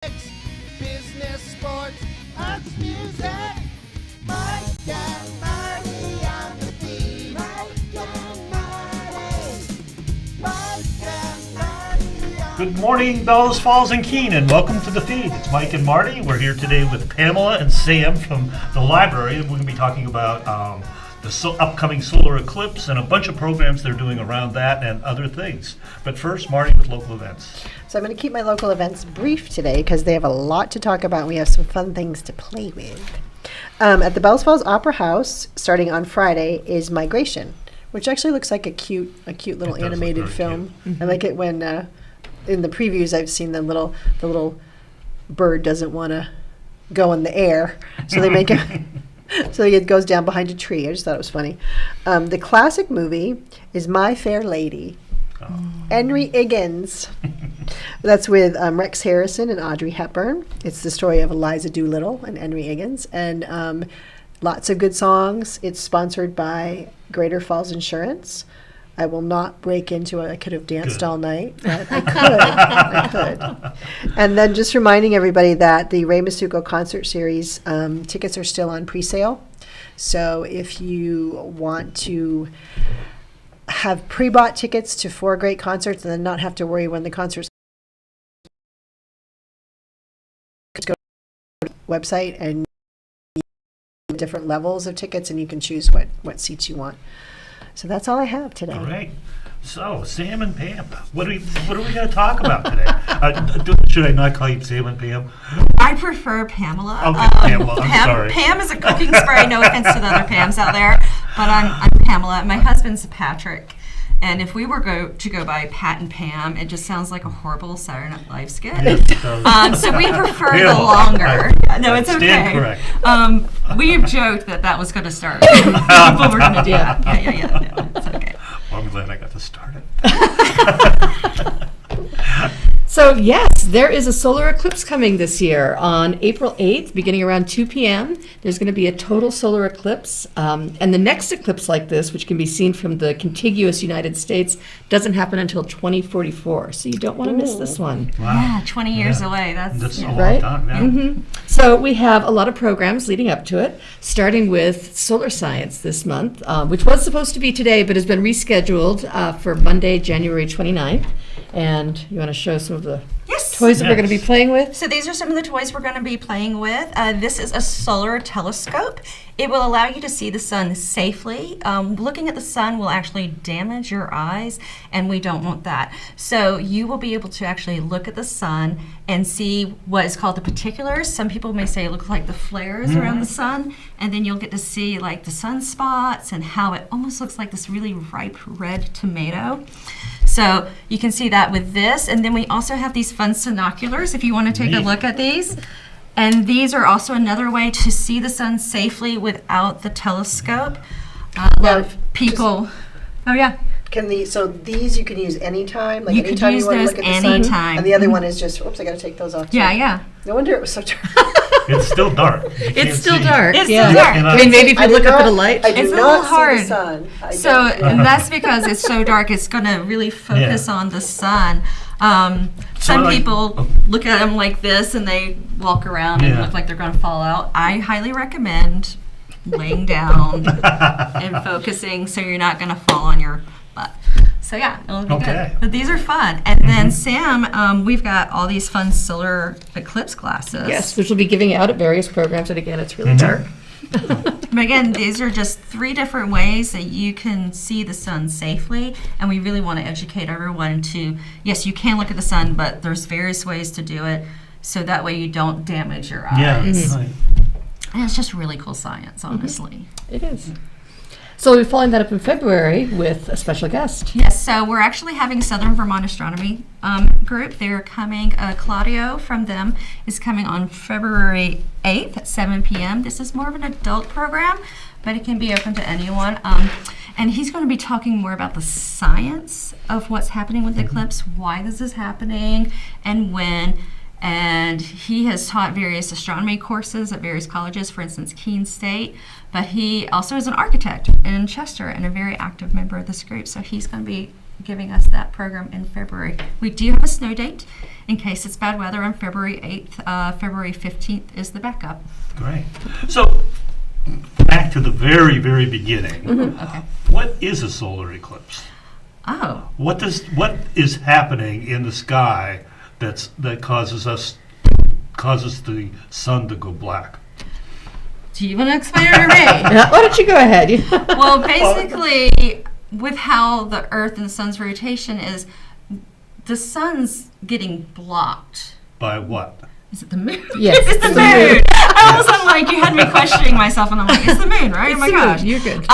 Business, sports, arts, music. Mike and Marty on the feed. Mike and Marty. Mike and Marty on Good morning, Bellows Falls and Keene, and welcome to the feed. It's Mike and Marty. We're here today with Pamela and Sam from the Librarian. We're going to be talking about the upcoming solar eclipse and a bunch of programs they're doing around that and other things. But first, Marty with local events. So I'm going to keep my local events brief today because they have a lot to talk about and we have some fun things to play with. At the Bellows Falls Opera House, starting on Friday, is Migration, which actually looks like a cute little animated film. I like it when in the previews I've seen the little bird doesn't want to go in the air, so they make it so it goes down behind a tree. I just thought it was funny. The classic movie is My Fair Lady. Henry Higgins. That's with Rex Harrison and Audrey Hepburn. It's the story of Eliza Doolittle and Henry Higgins, and lots of good songs. It's sponsored by Greater Falls Insurance. I will not break into it. I could have danced all night, but I could. And then just reminding everybody that the Ray Masuko concert series tickets are still on pre-sale. So if you want to have pre-bought tickets to 4 great concerts and then not have to worry when the concerts go to the website and different levels of tickets, and you can choose what seats you want. So that's all I have today. All right. So, Sam and Pam, what are we going to talk about today? Should I not call you Sam and Pam? I prefer Pamela. Okay, Pamela. I'm sorry. Pam is a cooking spray. No offense to the other Pams out there, but I'm Pamela. My husband's Patrick. And if we were to go by Pat and Pam, it just sounds like a horrible Saturday Night Live skit. Yes, so we prefer Pamela. the longer. No, it's okay. Stand correct. We've joked that was going to start. But we're going to do that. Yeah. No, it's okay. Well, I'm glad I got to start it. So yes, there is a solar eclipse coming this year on April 8th, beginning around 2 p.m. There's going to be a total solar eclipse. And the next eclipse like this, which can be seen from the contiguous United States, doesn't happen until 2044. So you don't want to miss this one. Wow. Yeah, 20 years away. That's a long Right? time. Yeah. Mm-hmm. So we have a lot of programs leading up to it, starting with solar science this month, which was supposed to be today, but has been rescheduled for Monday, January 29th. And you want to show some of the toys that we're going to be playing with? So these are some of the toys we're going to be playing with. This is a solar telescope. It will allow you to see the sun safely. Looking at the sun will actually damage your eyes, and we don't want that. So you will be able to actually look at the sun and see what is called the particulars. Some people may say it looks like the flares around the sun, and then you'll get to see like the sunspots and how it almost looks like this really ripe red tomato. So you can see that with this. And then we also have these fun sinoculars if you want to take a look at these. And these are also another way to see the sun safely without the telescope. A lot of people. Oh, yeah. So these you can use anytime? Like You could anytime use you want to those look at the sun? anytime. And the other one is just, oops, I got to take those off too. Yeah. No wonder it was so dark. It's still dark. You can't It's still see. dark. It's yeah. still dark. And I mean, maybe if you look up at a light. I do It's a not little hard. see the sun. And that's because it's so dark, it's going to really focus on the sun. Some people look at them like this and they walk around and look like they're going to fall out. I highly recommend laying down and focusing so you're not going to fall on your butt. So yeah, it'll be good. But these are fun. And then Sam, we've got all these fun solar eclipse glasses. Yes, which we'll be giving out at various programs. And again, it's really dark. But again, these are just 3 different ways that you can see the sun safely, and we really want to educate everyone to, yes, you can look at the sun, but there's various ways to do it, so that way you don't damage your eyes. Right. And it's just really cool science, honestly. It is. So we'll be following that up in February with a special guest. Yes, so we're actually having Southern Vermont Astronomy group. They're coming, Claudio from them is coming on February 8th at 7 p.m. This is more of an adult program, but it can be open to anyone. And he's going to be talking more about the science of what's happening with the eclipse, why this is happening, and when. And he has taught various astronomy courses at various colleges, for instance, Keene State. But he also is an architect in Chester and a very active member of this group. So he's going to be giving us that program in February. We do have a snow date in case it's bad weather on February 8th. February 15th is the backup. Great. So, back to the very, very beginning. Okay. What is a solar eclipse? Oh, What is happening in the sky that causes the sun to go black? do you want to explain it or me? Why don't you go ahead? Well, basically, with how the Earth and the sun's rotation is, the sun's getting blocked. By what? Is it the moon? Yes, It's the moon. I was like, you had me questioning myself, and I'm like, it's the moon, right? Oh my gosh. You're good.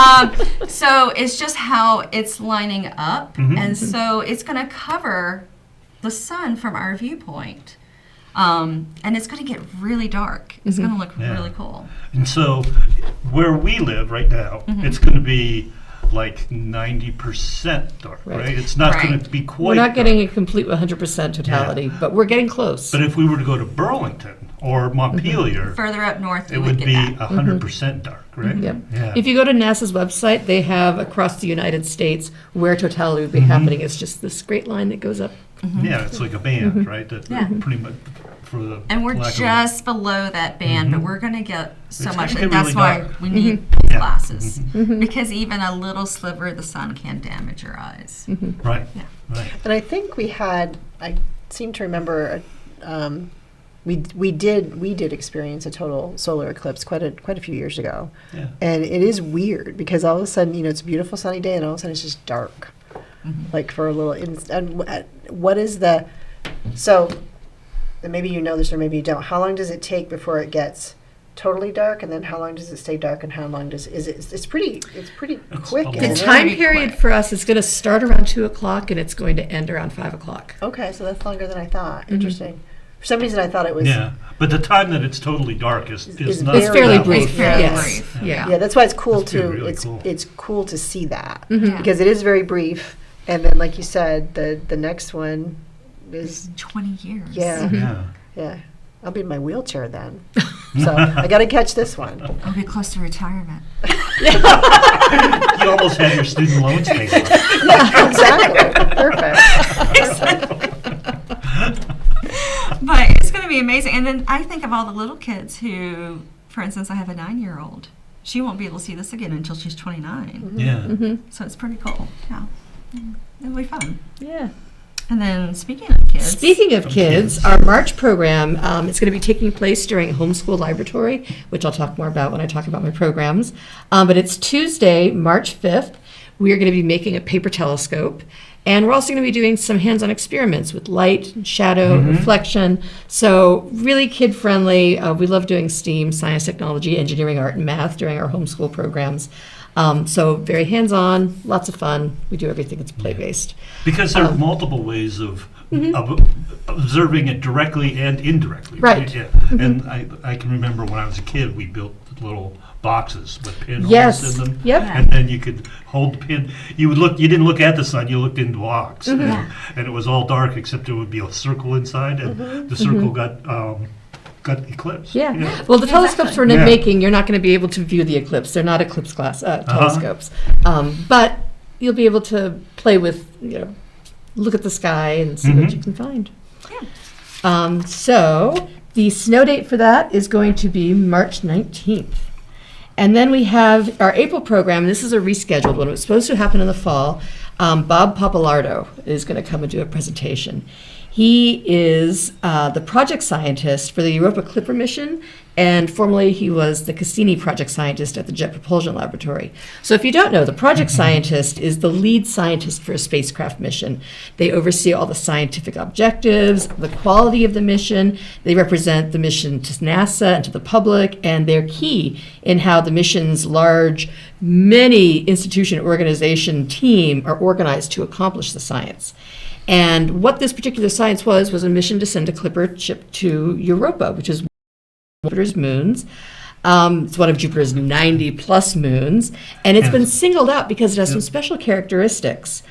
So it's just how it's lining up, Mm-hmm. and so it's going to cover the sun from our viewpoint. And it's going to get really dark. It's going to look Yeah. really cool. And so, where we live right now, Mm-hmm. it's going to be like 90% dark, right? Right. It's not going Right. to be quite. We're not dark. getting a complete 100% totality, but we're getting close. But if we were to go to Burlington or Montpelier, Further up north, it you would get be that. 100% dark, right? Yep. Yeah. If you go to NASA's website, they have across the United States where totality would be happening. It's just this straight line that goes up. Yeah, it's like a band, right? That Yeah. pretty much for the. And we're lack of a- just below that band, but we're going to get so It's much. gonna And get that's really why dark. we need these Yeah. glasses. Because even a little sliver of the sun can damage your eyes. Right. Yeah. Right. And I think I seem to remember, we did experience a total solar eclipse quite a few years ago. Yeah. And it is weird because all of a sudden, it's a beautiful sunny day and all of a sudden it's just dark. Like for a little, and what is so, and maybe you know this or maybe you don't, how long does it take before it gets totally dark, and then how long does it stay dark, and how long it's pretty quick, a The long isn't it? time Very period quick. for us is going to start around 2 o'clock and it's going to end around 5 o'clock. Okay, so that's longer than I thought. Interesting. For some reason I thought it was, Yeah, but the time that it's totally dark is Is not. It's fairly Very brief. very Yes. brief. Yeah. yeah, that's why it's cool That's been to, really it's cool. it's cool to see that, Yeah. because it is very brief, and then like you said, the next one is, 20 years. yeah, Yeah. yeah. I'll be in my wheelchair then. So I got to catch this one. I'll be close to retirement. You almost had your student loans paid off. Exactly. Perfect. But it's going to be amazing. And then I think of all the little kids who, for instance, I have a 9-year-old. She won't be able to see this again until she's 29. Yeah. So it's pretty cool. Yeah. It'll be fun. Yeah. And then speaking of kids. Speaking of kids, our March program is going to be taking place during Homeschool Laboratory, which I'll talk more about when I talk about my programs. But it's Tuesday, March 5th. We are going to be making a paper telescope. And we're also going to be doing some hands-on experiments with light, shadow, reflection. So really kid-friendly. We love doing STEAM, science, technology, engineering, art, and math during our homeschool programs. So very hands-on, lots of fun. We do everything that's play-based. Because there are multiple ways of observing it directly and indirectly. Right. Yeah. And I can remember when I was a kid, we built little boxes with pinholes Yes. in them. Yep. And then you could hold the pin. You didn't look at the sun, you looked into a box. And it was all dark except there would be a circle inside, and the circle got eclipsed. Yeah. Well, the telescopes we're Yeah. making, you're not going to be able to view the eclipse. They're not eclipse glass telescopes. But you'll be able to play with, look at the sky and see what you can find. So the snow date for that is going to be March 19th. And then we have our April program. This is a rescheduled one. It was supposed to happen in the fall. Bob Papalardo is going to come and do a presentation. He is the project scientist for the Europa Clipper mission, and formerly he was the Cassini project scientist at the Jet Propulsion Laboratory. So if you don't know, the project scientist is the lead scientist for a spacecraft mission. They oversee all the scientific objectives, the quality of the mission. They represent the mission to NASA and to the public, and they're key in how the mission's large, many institution organization team are organized to accomplish the science. And what this particular science was a mission to send a Clipper ship to Europa, which is one of Jupiter's moons. It's one of Jupiter's 90-plus moons, and it's been singled out because it has some special characteristics,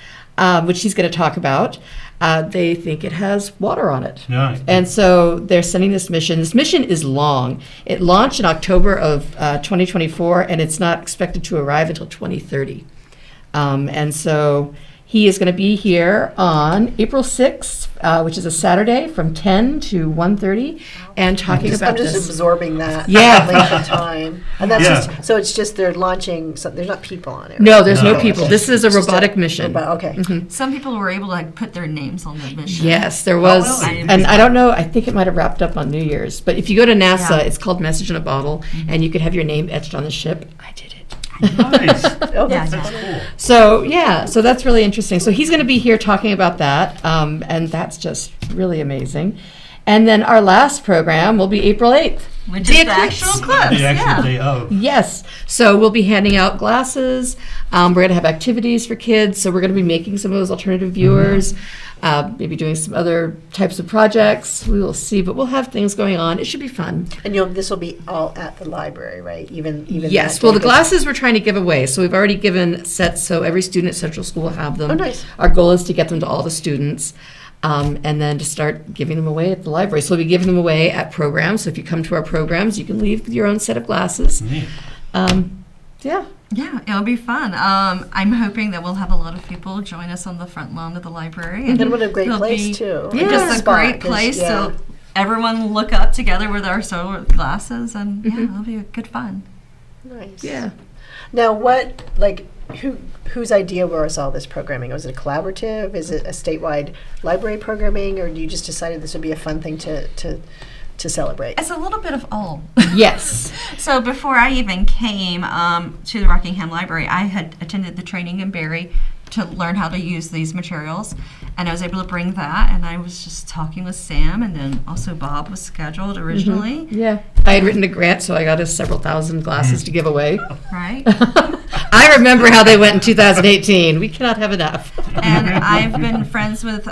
which he's going to talk about. They think it has water on it. Yeah. And so they're sending this mission. This mission is long. It launched in October of 2024, and it's not expected to arrive until 2030. And so He is going to be here on April 6th, which is a Saturday, from 10 to 1:30, and talking about I'm just this. absorbing that. Yeah. length of time. And that's Yeah. just, so it's just they're launching, so there's not people on it. No, right? there's No, no it's people. This is a It's just robotic mission. Okay. Some people were able to like, put their names on the mission. Yes, there was, really? and I don't know, I think it might have wrapped up on New Year's, but if you go to NASA, Yeah. it's called Message in a Bottle, and you could have your name etched on the ship. I did it. Nice. Oh, Yeah, that's yeah. funny. Cool. So, yeah, so that's really interesting. So he's going to be here talking about that, and that's just really amazing. And then our last program will be April 8th. Which The is the eclipse. actual eclipse. The actual yeah. day of. Yes. So we'll be handing out glasses. We're going to have activities for kids. So we're going to be making some of those alternative viewers, maybe doing some other types of projects. We will see, but we'll have things going on. It should be fun. And this will be all at the library, right? Even Yes. that Well, the day? glasses we're trying to give away. So we've already given sets. So every student at Central School will have them. Oh, nice. Our goal is to get them to all the students. And then to start giving them away at the library. So we'll be giving them away at programs. So if you come to our programs, you can leave with your own set of glasses. Neat. Yeah. Yeah, it'll be fun. I'm hoping that we'll have a lot of people join us on the front lawn of the library. And what a great it'll place be too. Yeah. Just a Spot, great 'cause, place yeah. to everyone look up together with our solar glasses, and yeah, it'll be good fun. Nice. Yeah. Now, whose idea was all this programming? Was it a collaborative? Is it a statewide library programming, or you just decided this would be a fun thing to celebrate? It's a little bit of all. Yes. So before I even came to the Rockingham Library, I had attended the training in Barry to learn how to use these materials, and I was able to bring that, and I was just talking with Sam, and then also Bob was scheduled originally, Yeah. I had written a grant, so I got us several thousand glasses to give away. right? I remember how they went in 2018. We cannot have enough. And I've been friends with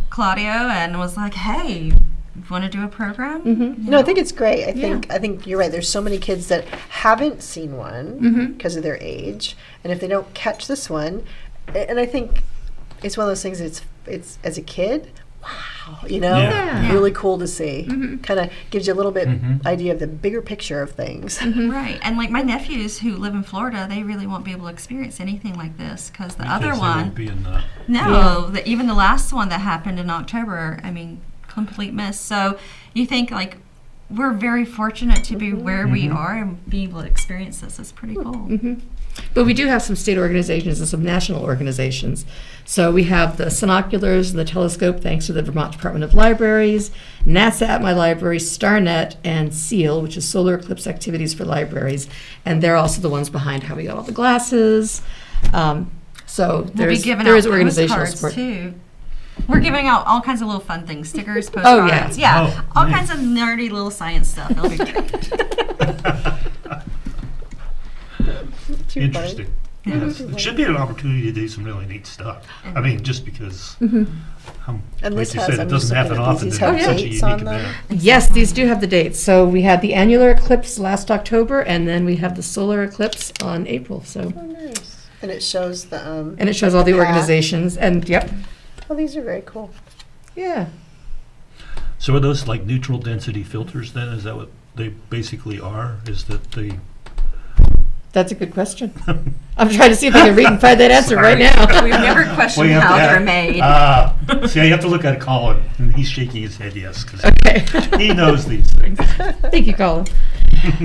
Claudio, and was like, hey, you want to do a program? Mm-hmm. No, I think it's great. I think you're right. There's so many kids that haven't seen one because of their age, and if they don't catch this one, and I think it's one of those things. It's as a kid, wow, Yeah. really cool to see. Kind of gives you a little bit idea of the bigger picture of things. Right, and like my nephews who live in Florida, they really won't be able to experience anything like this because the Because other they one, won't be in the- no, even the last one that happened in October, I mean, complete miss. So you think like we're very fortunate to be where we are and be able to experience this. It's pretty cool. But we do have some state organizations and some national organizations. So we have the Sinoculars and the Telescope, thanks to the Vermont Department of Libraries, NASA at My Library, StarNet, and SEAL, which is Solar Eclipse Activities for Libraries. And they're also the ones behind how we got all the glasses. So We'll be there giving is out organizational postcards support. too. We're giving out all kinds of little fun things, stickers, Oh, yeah. postcards. Yeah, Oh, all nice. kinds of nerdy little science stuff. It'll be great. Too Interesting. funny. Yes. It should be an opportunity to do some really neat stuff. I mean, just because, And like this you has, said, I'm it just doesn't happen looking at often. these. That These it's have such a dates unique on them. event. Yes, these do have the dates. So we had the annular eclipse last October, and then we have the solar eclipse on April. So, Oh, nice. And it shows the and it shows all the path. organizations. And yep, Oh, these are very cool. yeah. So are those like neutral density filters then? Is that what they basically are? Is that the... That's a good question. I'm trying to see if I can read and find that answer right now. We've never questioned you have how to they're add- made. See, I have to look at Colin, and he's shaking his head yes, because Okay. he knows these things. Thank you, Colin.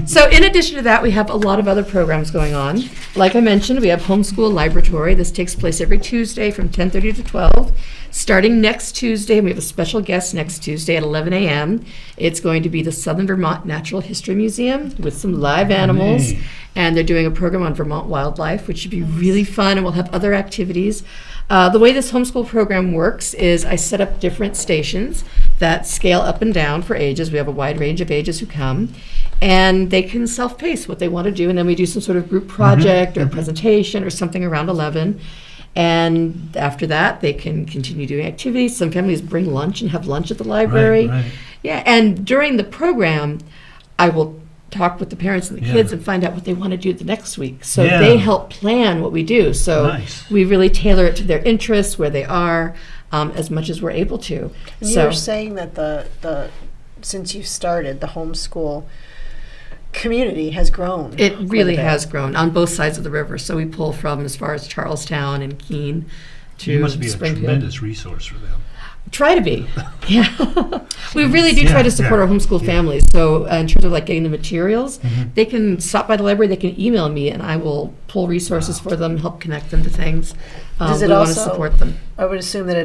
So in addition to that, we have a lot of other programs going on. Like I mentioned, we have Homeschool Libratory. This takes place every Tuesday from 10:30 to 12. Starting next Tuesday, and we have a special guest next Tuesday at 11 a.m. It's going to be the Southern Vermont Natural History Museum with some live animals. Neat. And they're doing a program on Vermont wildlife, which should be really fun, and we'll have other activities. The way this homeschool program works is I set up different stations that scale up and down for ages. We have a wide range of ages who come, and they can self-pace what they want to do, and then we do some sort of group project or presentation or something around 11. And after that, they can continue doing activities. Some families bring lunch and have lunch at the library. Right. Yeah, and during the program, I will talk with the parents and the Yeah. kids and find out what they want to do the next week. So Yeah. they help plan what we do. So Nice. we really tailor it to their interests, where they are, as much as we're able to. And So you're saying that the since you started, the homeschool community has grown. it really quite a bit. has grown on both sides of the river. So we pull from as far as Charlestown and Keene to You must be a Springfield. tremendous resource for them. Try to be. Yeah. We really do try Yeah, to support yeah, our homeschool yeah. families. So in terms of like getting the materials, Mhm. they can stop by the library, they can email me, and I will pull resources for them, help connect them to things. Does it we want to also- support them. I would assume that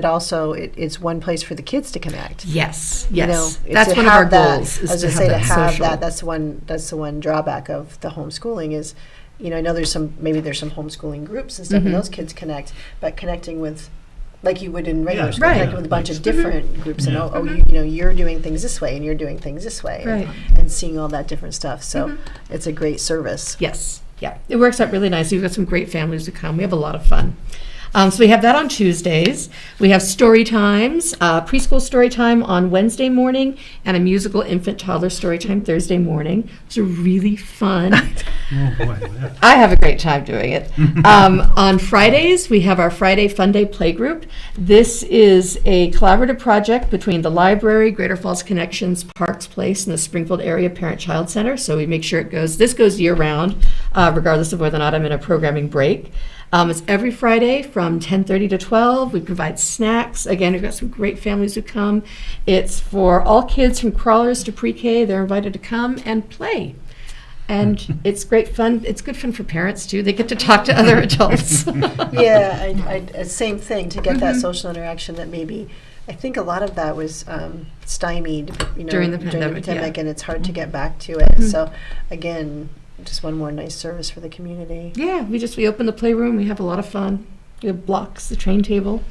it's one place for the kids to connect. Yes, You know, yes. it's That's to one of our have that- goals. I Is was to gonna say to have social. that. That's the one drawback of the homeschooling is, I know there's some homeschooling groups and stuff, Mhm. and those kids connect, but connecting with, like you would in regular Yeah, school, right. connecting with a bunch of different groups, and Yeah. you're doing things this way, and you're doing things this way, Right. and seeing all that different stuff. So it's a great service. Yes, yeah. It works out really nicely. We've got some great families who come. We have a lot of fun. So we have that on Tuesdays. We have story times, preschool story time on Wednesday morning, and a musical infant toddler story time Thursday morning. Those are really fun. Oh, boy. Yeah. I have a great time doing it. On Fridays, we have our Friday Fun Day Playgroup. This is a collaborative project between the library, Greater Falls Connections, Parks Place, and the Springfield Area Parent-Child Center. So we make sure this goes year-round, regardless of whether or not I'm in a programming break. It's every Friday from 10:30 to 12. We provide snacks. Again, we've got some great families who come. It's for all kids from crawlers to pre-K. They're invited to come and play. And it's great fun. It's good fun for parents, too. They get to talk to other adults. Yeah, same thing, to get Mm-hmm. that social interaction that maybe, I think a lot of that was stymied, During the pandemic, yeah. and it's hard to get back to it. So again, just one more nice service for the community. Yeah, we open the playroom. We have a lot of fun. We have blocks, the train table.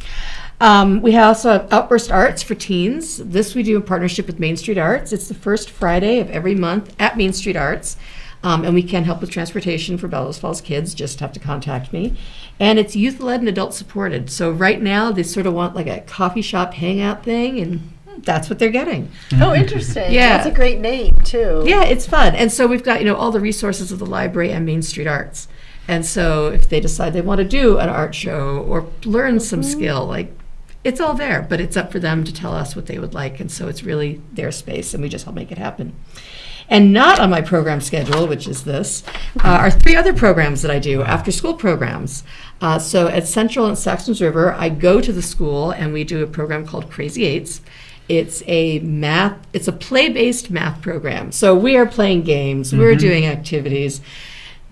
We also have Outburst Arts for teens. This we do in partnership with Main Street Arts. It's the first Friday of every month at Main Street Arts. And we can help with transportation for Bellows Falls kids. Just have to contact me. And it's youth-led and adult-supported. So right now, they sort of want like a coffee shop hangout thing, and that's what they're getting. Oh, interesting. Yeah. That's a great name, too. Yeah, it's fun. And so we've got, all the resources of the library and Main Street Arts. And so if they decide they want to do an art show or learn some skill, it's all there, but it's up for them to tell us what they would like. And so it's really their space, and we just help make it happen. And not on my program schedule, which is this, are 3 other programs that I do, after-school programs. So at Central and Saxons River, I go to the school, and we do a program called Crazy Eights. It's a play-based math program. So we are playing games, we're doing activities.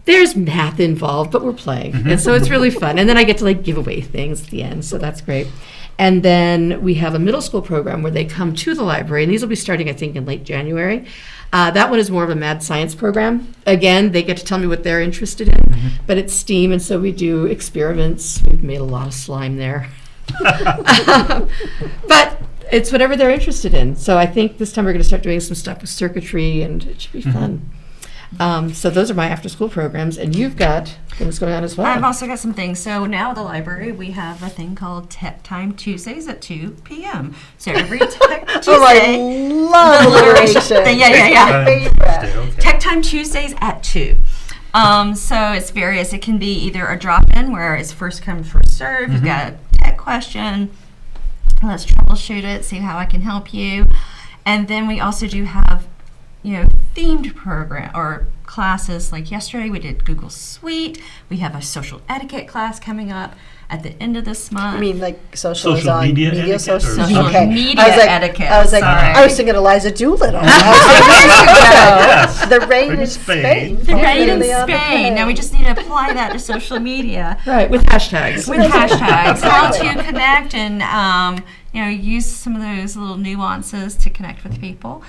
There's math involved, but we're playing. And so it's really fun. And then I get to give away things at the end, so that's great. And then we have a middle school program where they come to the library, and these will be starting, I think, in late January. That one is more of a mad science program. Again, they get to tell me what they're interested in, but it's STEAM, and so we do experiments. We've made a lot of slime there. But it's whatever they're interested in. So I think this time we're going to start doing some stuff with circuitry, and it should be fun. So those are my after-school programs, and you've got things going on as well. I've also got some things. So now at the library, we have a thing called Tech Time Tuesdays at 2 p.m. So every Tech Tuesday. Oh, I love The Liberation. thing. Yeah. Favorite. Okay. Tech Time Tuesdays at 2. So it's various. It can be either a drop-in where it's first come, first serve. You've got a tech question. Let's troubleshoot it, see how I can help you. And then we also do have, themed program or classes. Like yesterday, we did Google Suite. We have a social etiquette class coming up at the end of this month. I mean, social is Social on media etiquette social. or Social Okay. media I was like, etiquette, I was like, sorry. I was thinking Eliza Doolittle. Yes. The rain in In Spain. Spain. the rain in Definitely on the Spain. Now we plane. just need to apply that to social media. Right, with hashtags. With hashtags, how Exactly. to connect and use some of those little nuances to connect with people.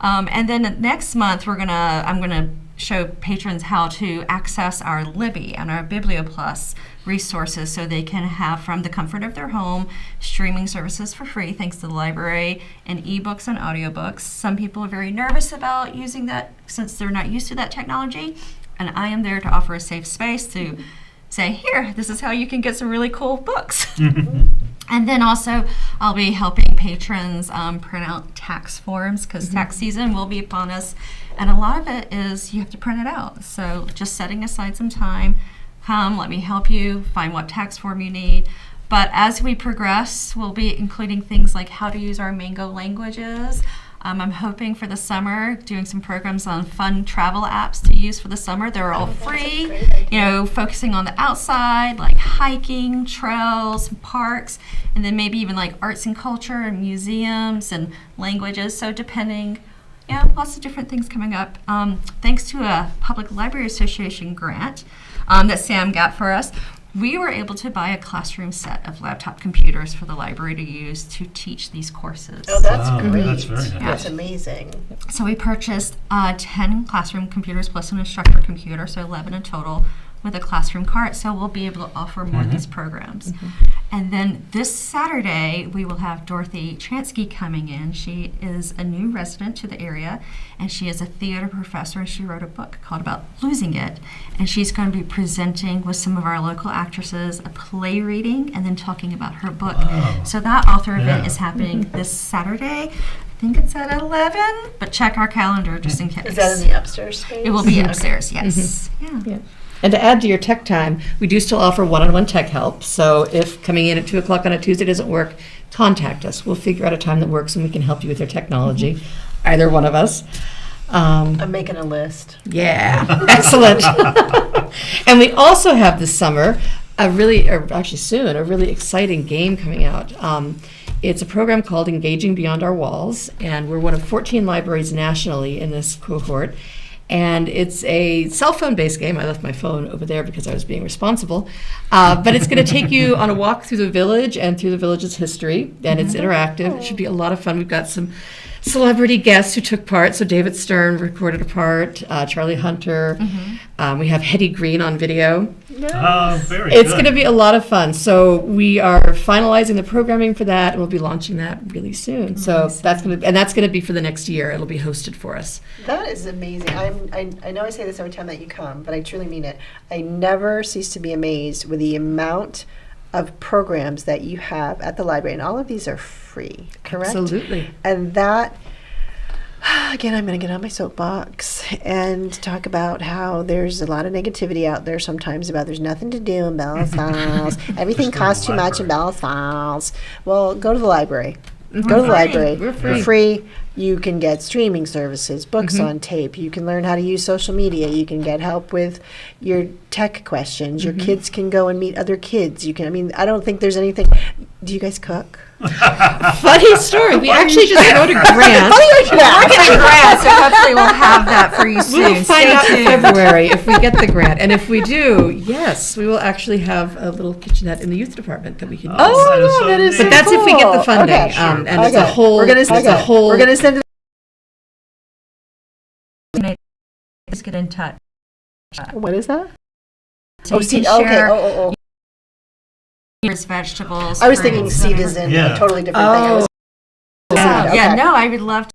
And then next month I'm gonna show patrons how to access our Libby and our BiblioPlus resources so they can have from the comfort of their home streaming services for free thanks to the library and ebooks and audiobooks. Some people are very nervous about using that since they're not used to that technology, and I am there to offer a safe space to say, here, this is how you can get some really cool books. And then also, I'll be helping patrons print out tax forms because tax season will be upon us. And a lot of it is you have to print it out. So just setting aside some time, come, let me help you find what tax form you need. But as we progress, we'll be including things like how to use our Mango languages, I'm hoping for the summer, doing some programs on fun travel apps to use for the summer. They're all free, focusing on the outside, like hiking, trails, parks, and then maybe even like arts and culture and museums and languages. So depending, lots of different things coming up. Thanks to a Public Library Association grant that Sam got for us, we were able to buy a classroom set of laptop computers for the library to use to teach these courses. Oh, that's Wow, great. that's very nice. That's amazing. So we purchased 10 classroom computers plus an instructor computer, so 11 in total, with a classroom cart. So we'll be able to offer more of these programs. And then this Saturday, we will have Dorothy Transky coming in. She is a new resident to the area, and she is a theater professor, and she wrote a book called About Losing It. And she's going to be presenting with some of our local actresses a play reading and then talking about her book. Oh. So that author event Yeah. is happening this Saturday. I think it's at 11, but check our calendar just in case. Is that in the upstairs space? It will be Okay. upstairs, yes. Yeah. And to add to your tech time, we do still offer one-on-one tech help. So if coming in at 2 o'clock on a Tuesday doesn't work, contact us. We'll figure out a time that works and we can help you with your technology, either one of us. I'm making a list. Yeah, excellent. And we also have this summer a really exciting game coming out. It's a program called Engaging Beyond Our Walls, and we're one of 14 libraries nationally in this cohort. And it's a cell phone-based game. I left my phone over there because I was being responsible. But it's going to take you on a walk through the village and through the village's history, and it's interactive. It should be a lot of fun. We've got some celebrity guests who took part. So David Stern recorded a part, Charlie Hunter. We have Hetty Green on video. Oh, very It's good. going to be a lot of fun. So we are finalizing the programming for that, and we'll be launching that really soon. So that's going to be for the next year. It'll be hosted for us. That is amazing. I know I say this every time that you come, but I truly mean it. I never cease to be amazed with the amount of programs that you have at the library, and all of these are free, correct? Absolutely. And that, again, I'm going to get on my soapbox and talk about how there's a lot of negativity out there sometimes about there's nothing to do in Bellas Falls. Everything Just go to costs the too much in library. Bellas Falls. Well, go to the library. Go to the free. library. We're For free. free. You can get streaming services, books on tape. You can learn how to use social media. You can get help with your tech questions. Your kids can go and meet other kids. You can. I mean, I don't think there's anything. Do you guys cook? Funny story. We actually just wrote a grant. Getting grants, so hopefully we'll have that for you soon. We'll find Stay out in tuned. February if we get the grant. And if we do, yes, we will actually have a little kitchenette in the youth department that we can use. that is so that is neat. But that's if we get the cool. funding. Okay. And it's a Okay. whole. We're gonna it's a okay. whole. We're gonna send it. Just get in touch. What is that? So you seed. can Okay. share Oh. your vegetables. I was thinking fruits, seed and- is in Yeah. a totally different thing. I was Yeah. Okay. Yeah, no, I would love to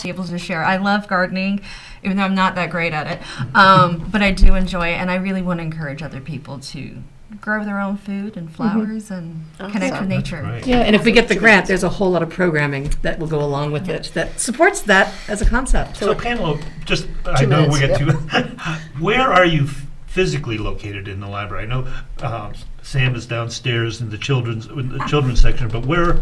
be able to share. I love gardening, even though I'm not that great at it. But I do enjoy it, and I really want to encourage other people to grow their own food and flowers and connect Awesome. with nature. Right. Yeah, and if we get the grant, there's a whole lot of programming that will go along with it that supports that as a concept. So Pamela, just I know minutes, we get yep. to. Where are you physically located in the library? I know Sam is downstairs in the children's section, but where?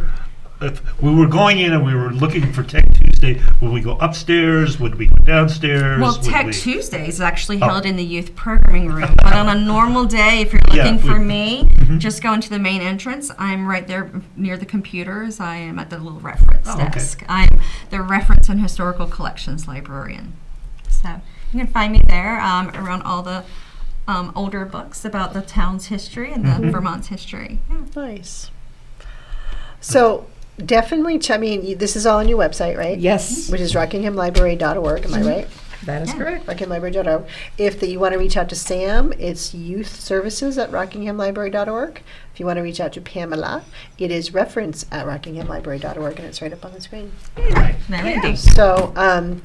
If we were going in and we were looking for Tech Tuesday, would we go upstairs? Would we go downstairs? Well, Would Tech we- Tuesday is actually held in the youth programming room. But on a normal day, if you're Yeah, looking for we- me, just go into the main entrance. I'm right there near the computers. I am at the little reference Oh, okay. desk. I'm the reference and historical collections librarian. So you can find me there around all the older books about the town's history and the Vermont's history. Yeah. Nice. So definitely, I mean, this is all on your website, right? Yes, Which is rockinghamlibrary.org. Am I right? that is correct. rockinghamlibrary.org. If you want to reach out to Sam, it's youthservices@rockinghamlibrary.org. If you want to reach out to Pamela, it is reference@rockinghamlibrary.org, and it's right up on the screen. Right. There we go. So,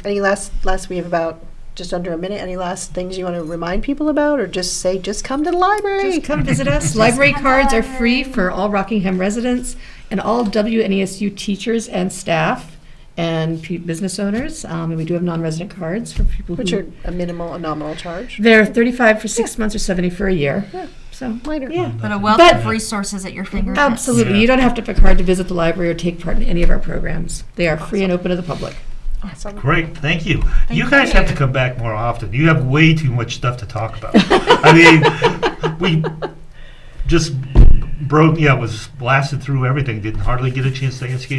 any last, we have about just under a minute. Any last things you want to remind people about, or just say, just come to the library? Just come visit us. Library cards are free for all Rockingham residents and all WNESU teachers and staff. and business owners. And we do have non-resident cards for people Which who... are a nominal charge. They're 35 for 6 months or 70 for a year. Yeah. So, Minor. yeah. But a wealth But- of resources at your fingertips. Absolutely. Yeah. You don't have to have a card to visit the library or take part in any of our programs. They are free and open to the public. Awesome. Great, thank you. You Thank guys you. have to come back more often. You have way too much stuff to talk about. I mean, we just was blasted through everything. Didn't hardly get a chance to ask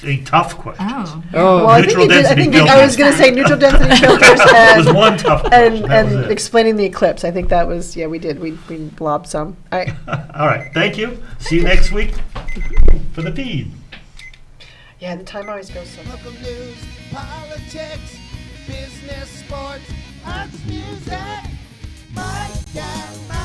any tough questions. Oh. Oh, Well, Neutral I density think I was filters. going to say neutral density filters It was and, one tough question. That was and it. explaining the eclipse. I think that was, we did. We blobbed some. All right. All right, thank you. See you next week for the feed. Yeah, the time always goes so Local news, politics, business, sports, arts, music. Mike and Marty.